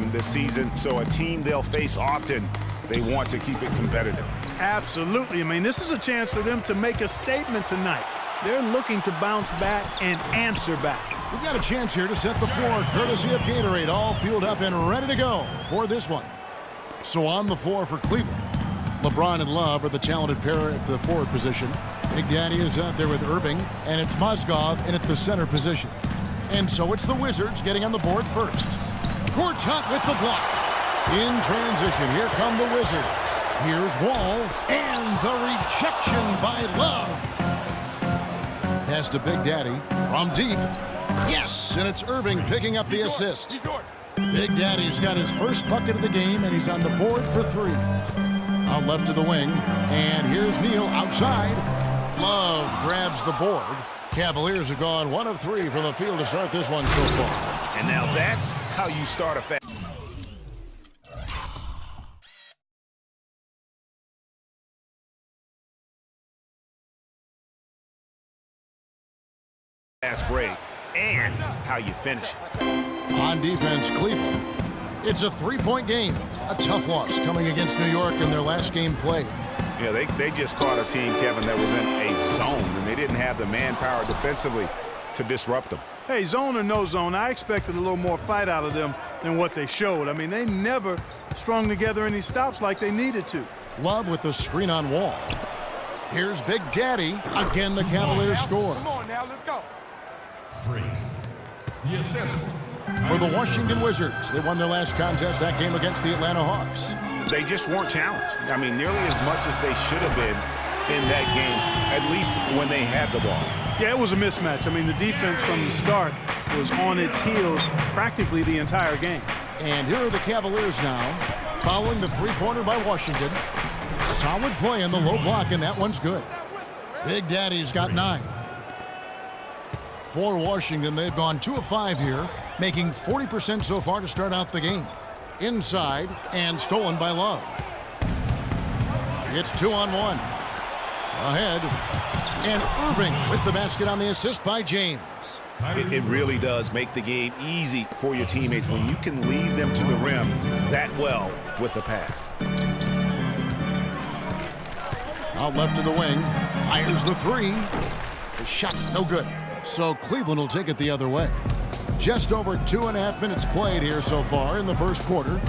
them this season, so a team they'll face often, they want to keep it competitive. Absolutely. I mean, this is a chance for them to make a statement tonight. They're looking to bounce back and answer back. We've got a chance here to set the floor, courtesy of Gatorade, all fueled up and ready to go for this one. So on the floor for Cleveland, LeBron and Love are the talented pair at the forward position. Big Daddy is out there with Irving, and it's Mozgov in at the center position. And so it's the Wizards getting on the board first. Gortat with the block. In transition, here come the Wizards. Here's Wall, and the rejection by Love. Pass to Big Daddy from deep. Yes, and it's Irving picking up the assist. Big Daddy's got his first bucket of the game, and he's on the board for three. Out left to the wing, and here's Neal outside. Love grabs the board. Cavaliers have gone 1 of 3 from the field to start this one so far. And now that's how you start a fast break, and how you finish it. On defense, Cleveland. It's a 3-point game. A tough loss coming against New York in their last game played. Yeah, they just caught a team, Kevin, that was in a zone, and they didn't have the manpower defensively to disrupt them. Hey, zone or no zone, I expected a little more fight out of them than what they showed. I mean, they never strung together any stops like they needed to. Love with the screen on Wall. Here's Big Daddy. Again, the Cavaliers score. Come on now, let's go. Freak. The assist. For the Washington Wizards, they won their last contest, that game against the Atlanta Hawks. They just weren't challenged. I mean, nearly as much as they should have been in that game, at least when they had the ball. Yeah, it was a mismatch. I mean, the defense from the start was on its heels practically the entire game. And here are the Cavaliers now, following the three-pointer by Washington. Solid play in the low block, and that one's good. Big Daddy's got 9. For Washington, they've gone 2 of 5 here, making 40% so far to start out the game. Inside, and stolen by Love. It's 2-on-1. Ahead, and Irving with the basket on the assist by James. It really does make the game easy for your teammates when you can lead them to the rim that well with the pass. Out left to the wing, fires the 3. The shot, no good. So Cleveland will take it the other way. Just over 2.5 minutes played here so far in the first quarter.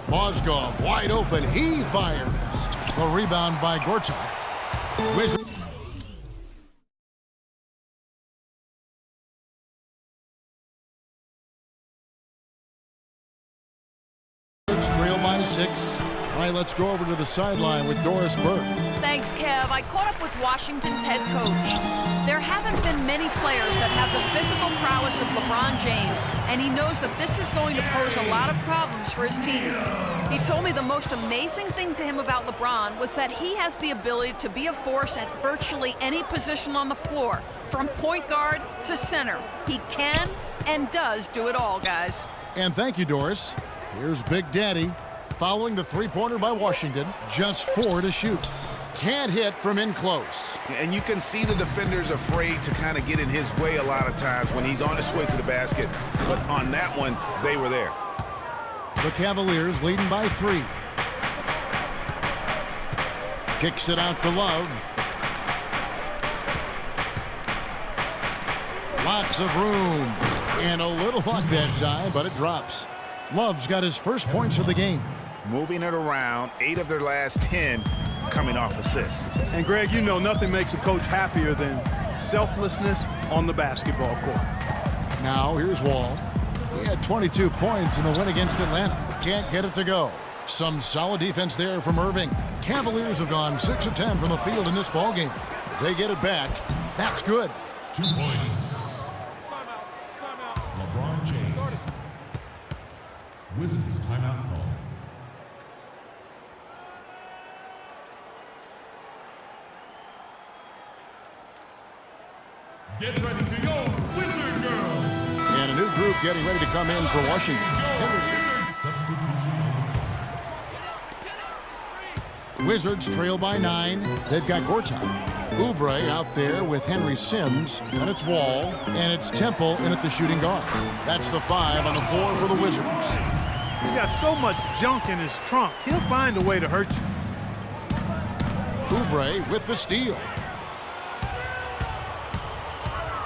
Mozgov wide open, he fires. The rebound by Gortat. Wizards trail by 6. All right, let's go over to the sideline with Doris Burke. Thanks, Kev. I caught up with Washington's head coach. There haven't been many players that have the physical prowess of LeBron James, and he knows that this is going to pose a lot of problems for his team. He told me the most amazing thing to him about LeBron was that he has the ability to be a force at virtually any position on the floor, from point guard to center. He can and does do it all, guys. And thank you, Doris. Here's Big Daddy. Following the three-pointer by Washington, just 4 to shoot. Can't hit from in close. And you can see the defenders afraid to kind of get in his way a lot of times when he's on his way to the basket. But on that one, they were there. The Cavaliers leading by 3. Kicks it out to Love. Lots of room. And a little luck that time, but it drops. Love's got his first points of the game. Moving it around, 8 of their last 10 coming off assists. And Greg, you know nothing makes a coach happier than selflessness on the basketball court. Now here's Wall. He had 22 points in the win against Atlanta. Can't get it to go. Some solid defense there from Irving. Cavaliers have gone 6 of 10 from the field in this ballgame. They get it back. That's good. 2 points. LeBron James. Wizards timeout call. Get ready to go, Wizard Girls! And a new group getting ready to come in for Washington. Wizards trail by 9. They've got Gortat. Oubre out there with Henry Sims, and it's Wall, and it's Temple in at the shooting guard. That's the 5 on the floor for the Wizards. He's got so much junk in his trunk. He'll find a way to hurt you. Oubre with the steal.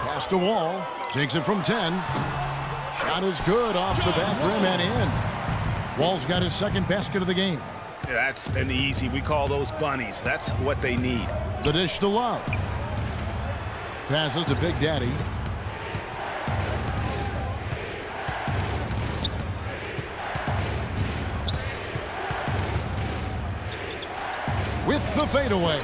Pass to Wall. Takes it from 10. Shot is good off the back rim and in. Wall's got his second basket of the game. That's an easy. We call those bunnies. That's what they need. The dish to Love. Passes to Big Daddy. With the fadeaway.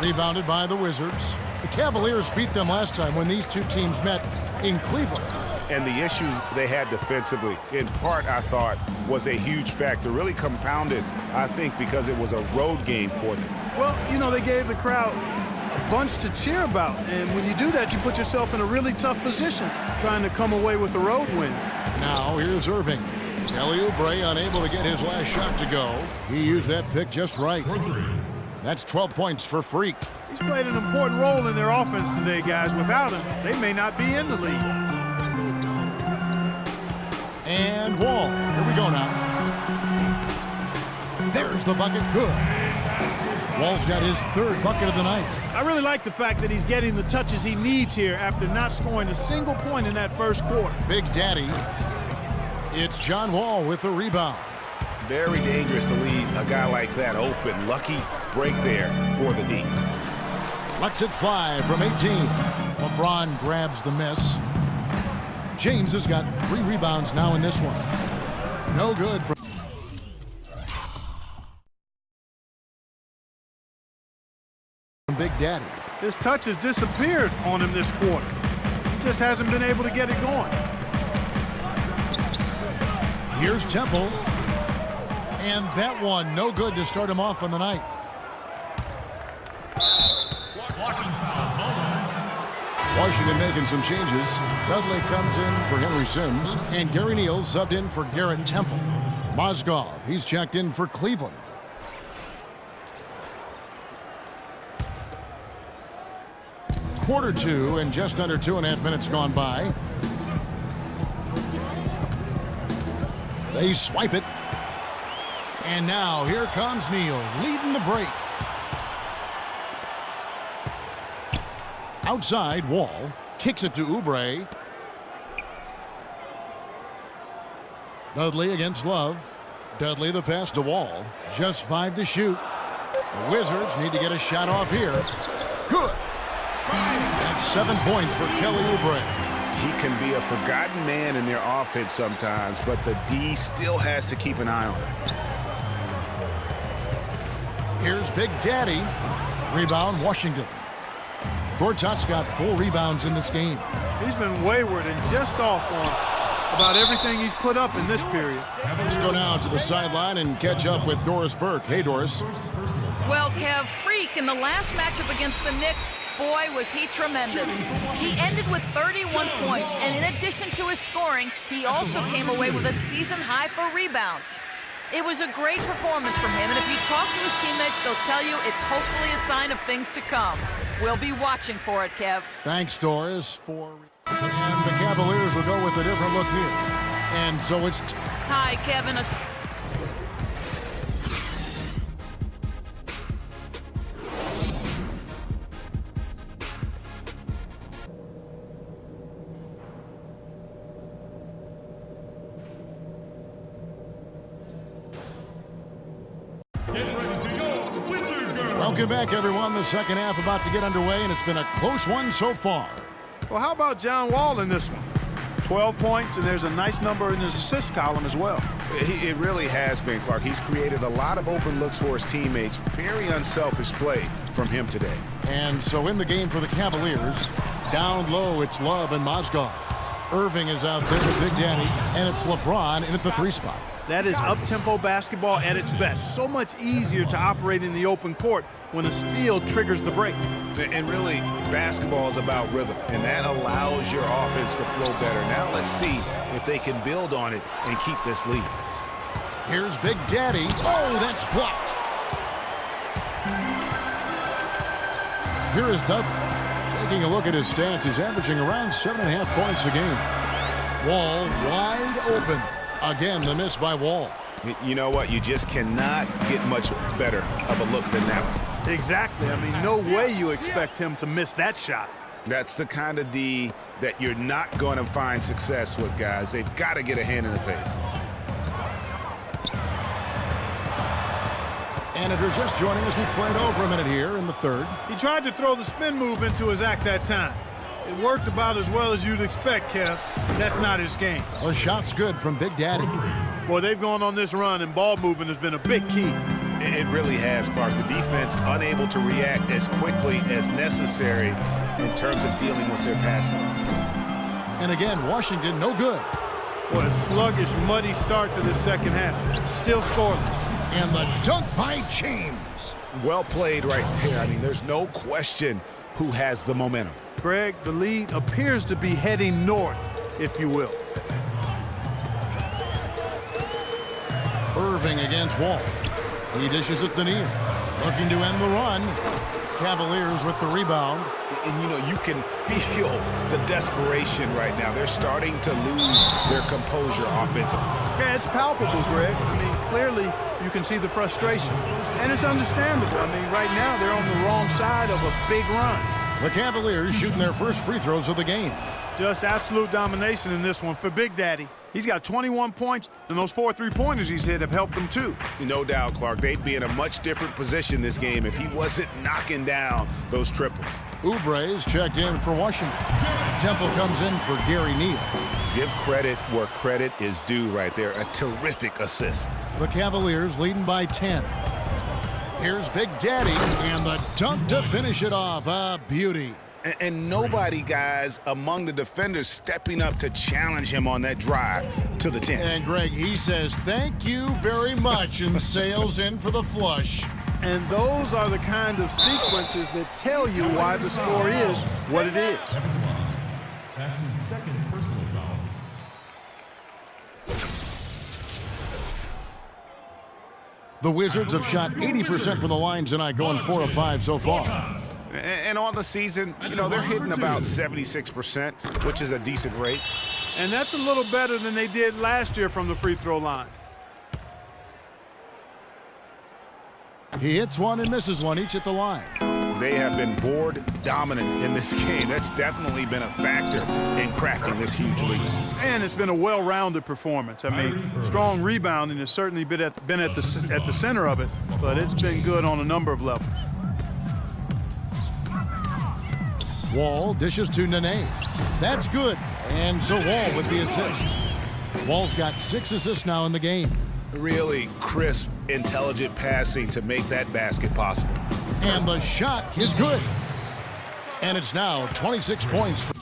Rebounded by the Wizards. The Cavaliers beat them last time when these two teams met in Cleveland. And the issues they had defensively, in part, I thought, was a huge factor. Really compounded, I think, because it was a road game for them. Well, you know, they gave the crowd a bunch to cheer about. And when you do that, you put yourself in a really tough position trying to come away with a road win. Now here's Irving. Kelly Oubre unable to get his last shot to go. He used that pick just right. That's 12 points for Freak. He's played an important role in their offense today, guys. Without him, they may not be in the league. And Wall. Here we go now. There's the bucket. Good. Wall's got his third bucket of the night. I really like the fact that he's getting the touches he needs here after not scoring a single point in that first quarter. Big Daddy. It's John Wall with the rebound. Very dangerous to leave a guy like that open. Lucky break there for the D. Lets it fly from 18. LeBron grabs the miss. James has got 3 rebounds now in this one. No good from Big Daddy. His touch has disappeared on him this quarter. He just hasn't been able to get it going. Here's Temple. And that one, no good to start him off on the night. Washington making some changes. Dudley comes in for Henry Sims. And Gary Neal subbed in for Garrett Temple. Mozgov, he's checked in for Cleveland. Quarter 2 and just under 2.5 minutes gone by. They swipe it. And now here comes Neal leading the break. Outside, Wall kicks it to Oubre. Dudley against Love. Dudley the pass to Wall. Just 5 to shoot. The Wizards need to get a shot off here. Good. That's 7 points for Kelly Oubre. He can be a forgotten man in their offense sometimes, but the D still has to keep an eye on him. Here's Big Daddy. Rebound, Washington. Gortat's got 4 rebounds in this game. He's been wayward and just off on about everything he's put up in this period. Let's go now to the sideline and catch up with Doris Burke. Hey, Doris. Well, Kev, Freak in the last matchup against the Knicks, boy, was he tremendous. He ended with 31 points, and in addition to his scoring, he also came away with a season high for rebounds. It was a great performance from him, and if you talk to his teammates, they'll tell you it's hopefully a sign of things to come. We'll be watching for it, Kev. Thanks, Doris, and the Cavaliers will go with a different look here. And so it's... Hi, Kevin. Welcome back, everyone. The second half about to get underway, and it's been a close one so far. Well, how about John Wall in this one? 12 points, and there's a nice number in his assist column as well. It really has been, Clark. He's created a lot of open looks for his teammates. Very unselfish play from him today. And so in the game for the Cavaliers, down low, it's Love and Mozgov. Irving is out there with Big Daddy, and it's LeBron in at the 3 spot. That is up-tempo basketball at its best. So much easier to operate in the open court when a steal triggers the break. And really, basketball is about rhythm, and that allows your offense to flow better. Now let's see if they can build on it and keep this lead. Here's Big Daddy. Oh, that's blocked. Here is Dudley. Taking a look at his stats, he's averaging around 7.5 points a game. Wall wide open. Again, the miss by Wall. You know what? You just cannot get much better of a look than that one. Exactly. I mean, no way you expect him to miss that shot. That's the kind of D that you're not going to find success with, guys. They've got to get a hand in the face. And if you're just joining us, we played over a minute here in the third. He tried to throw the spin move into his act that time. It worked about as well as you'd expect, Kev. That's not his game. A shot's good from Big Daddy. Boy, they've gone on this run, and ball movement has been a big key. It really has, Clark. The defense unable to react as quickly as necessary in terms of dealing with their passing. And again, Washington no good. What a sluggish, muddy start to the second half. Still scoreless. And the dunk by James. Well played right there. I mean, there's no question who has the momentum. Greg, the lead appears to be heading north, if you will. Irving against Wall. He dishes it to Neal. Looking to end the run. Cavaliers with the rebound. And, you know, you can feel the desperation right now. They're starting to lose their composure offensively. Yeah, it's palpable, Greg. I mean, clearly you can see the frustration. And it's understandable. I mean, right now they're on the wrong side of a big run. The Cavaliers shooting their first free throws of the game. Just absolute domination in this one for Big Daddy. He's got 21 points, and those 4 3-pointers he's hit have helped him too. No doubt, Clark. They'd be in a much different position this game if he wasn't knocking down those triples. Oubre's checked in for Washington. Temple comes in for Gary Neal. Give credit where credit is due right there. A terrific assist. The Cavaliers leading by 10. Here's Big Daddy, and the dunk to finish it off. A beauty. And nobody, guys, among the defenders stepping up to challenge him on that drive to the 10. And Greg, he says thank you very much and sails in for the flush. And those are the kind of sequences that tell you why the score is what it is. That's his second personal foul. The Wizards have shot 80% from the line tonight, going 4 of 5 so far. And on the season, you know, they're hitting about 76%, which is a decent rate. And that's a little better than they did last year from the free throw line. He hits one and misses one, each at the line. They have been board dominant in this game. That's definitely been a factor in crafting this huge lead. And it's been a well-rounded performance. I mean, strong rebounding has certainly been at the center of it, but it's been good on a number of levels. Wall dishes to Nene. That's good. And so Wall with the assist. Wall's got 6 assists now in the game. Really crisp, intelligent passing to make that basket possible. And the shot is good. And it's now 26 points for